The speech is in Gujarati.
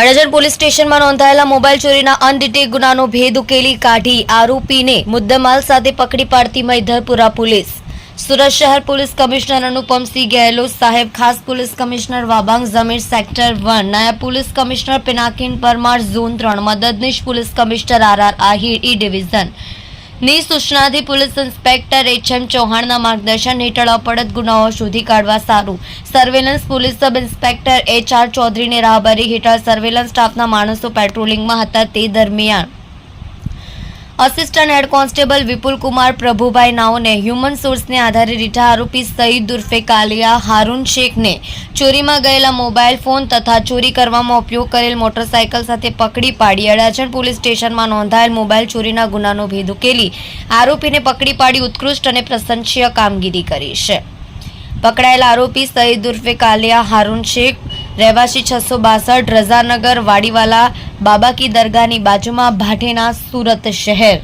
અડાજણ પોલીસ સ્ટેશનમાં નોંધાયેલા મોબાઈલ ચોરીના અનડિટેક ગુનાનો ભેદ ઉકેલી કાઢી આરોપીને મુદ્દામાલ સાથે પકડી પાડતી મૈધરપુરા પોલીસ. સુરત શહેર પોલીસ કમિશનર અનુપમસિંહ ગેહલોત સાહેબ, ખાસ police commissioner Wabang Zameer sector 1, નાયબ police commissioner Pinakin Parmar zone 3, મદદનીશ police commissioner R Ahir E division ની સૂચનાથી પોલીસ ઇન્સ્પેક્ટર એચ.એમ. ચૌહાણના માર્ગદર્શન હેઠળ અપડત ગુનાઓ શોધી કાઢવા સારું surveillance police sub inspector HR. ચૌધરીને રાહબરી હેઠળ સર્વેલન્સ સ્ટાફના માણસો પેટ્રોલિંગમાં હતા. તે દરમિયાન assistant head constable Vipul Kumar Prabhubhai નાઓને હ્યુમન સોર્સને આધારે રીઢા આરોપી સઈદ ઉર્ફે કાલિયા હારૂન શેખને ચોરીમાં ગયેલા મોબાઈલ ફોન તથા ચોરી કરવામાં ઉપયોગ કરેલ મોટરસાયકલ સાથે પકડી પાડી અડાજણ પોલીસ સ્ટેશનમાં નોંધાયેલ મોબાઈલ ચોરીના ગુનાનો ભેદ ઉકેલી આરોપીને પકડી પાડી ઉત્કૃષ્ટ અને પ્રશંસનીય કામગીરી કરી છે. પકડાયેલા આરોપી સઈદ ઉર્ફે કાલિયા હારૂન શેખ રહેવાસી 662 રઝાનગર વાડીવાલા બાબા કી દરગાહની બાજુમાં ભાટેના, સુરત શહેર.